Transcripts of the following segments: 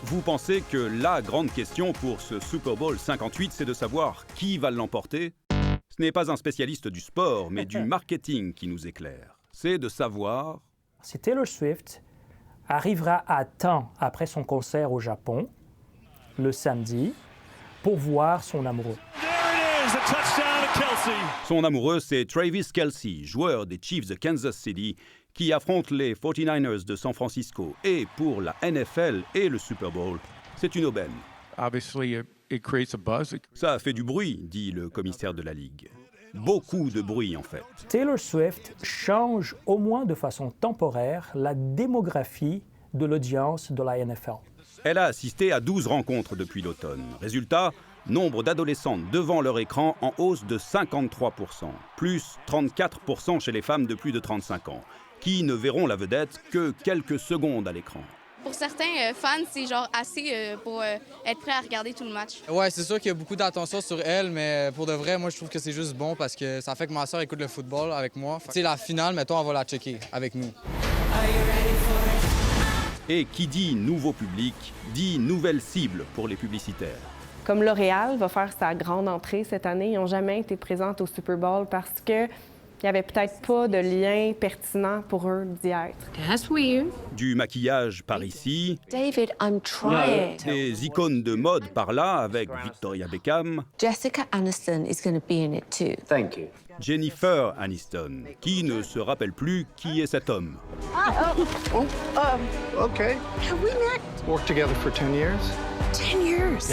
Vous pensez que la grande question pour ce Super Bowl 58, c'est de savoir qui va l'emporter? Ce n'est pas un spécialiste du sport, mais du marketing qui nous éclaire. C'est de savoir... Si Taylor Swift arrivera à temps après son concert au Japon, le samedi, pour voir son amoureux. Son amoureux, c'est Travis Kelce, joueur des Chiefs de Kansas City, qui affronte les 49ers de San Francisco. Et pour la NFL et le Super Bowl, c'est une aubaine. Ça a fait du bruit, dit le commissaire de la Ligue. Beaucoup de bruit, en fait. Taylor Swift change au moins de façon temporaire la démographie de l'audience de la NFL. Elle a assisté à 12 rencontres depuis l'automne. Résultat, nombre d'adolescentes devant leur écran en hausse de 53%, plus 34% chez les femmes de plus de 35 ans, qui ne verront la vedette que quelques secondes à l'écran. Pour certains fans, c'est genre assez pour être prêt à regarder tout le match. Ouais, c'est sûr qu'il y a beaucoup d'attention sur elle, mais pour de vrai, moi, je trouve que c'est juste bon parce que ça fait que ma soeur écoute le football avec moi. C'est la finale, mettons, on va la checker avec nous. Et qui dit nouveau public, dit nouvelle cible pour les publicitaires. Comme L'Oréal va faire sa grande entrée cette année, ils n'ont jamais été présentes au Super Bowl parce que il n'y avait peut-être pas de lien pertinent pour eux d'y être. That's weird. Du maquillage par ici, David, I'm trying. des icônes de mode par là avec Victoria Beckham, Jessica Aniston is going to be in it too. Thank you. Jennifer Aniston, qui ne se rappelle plus qui est cet homme. Okay. Have we met? Worked together for 10 years. 10 years.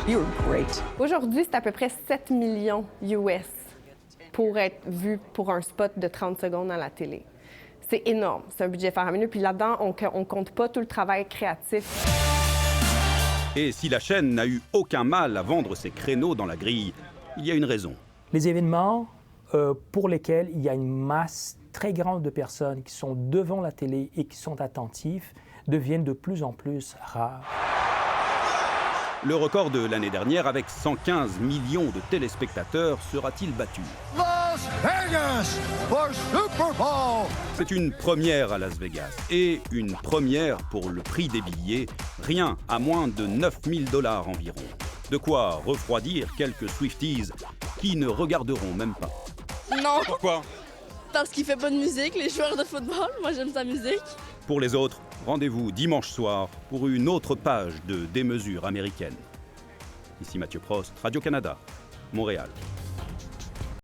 You were great. Aujourd'hui, c'est à peu près 7 millions US pour être vu pour un spot de 30 secondes à la télé. C'est énorme, c'est un budget faramineux. Puis là-dedans, on compte pas tout le travail créatif. Et si la chaîne n'a eu aucun mal à vendre ses créneaux dans la grille, il y a une raison. Les événements pour lesquels il y a une masse très grande de personnes qui sont devant la télé et qui sont attentifs deviennent de plus en plus rares. Le record de l'année dernière, avec 115 millions de téléspectateurs, sera-t-il battu? Las Vegas for Super Bowl! C'est une première à Las Vegas et une première pour le prix des billets, rien à moins de 9 000 $ environ. De quoi refroidir quelques Swifties qui ne regarderont même pas. Non, Pourquoi? parce qu'il fait pas de musique, les joueurs de football. Moi, j'aime sa musique. Pour les autres, rendez-vous dimanche soir pour une autre page de Démesure américaine. Ici Mathieu Prost, Radio-Canada, Montréal.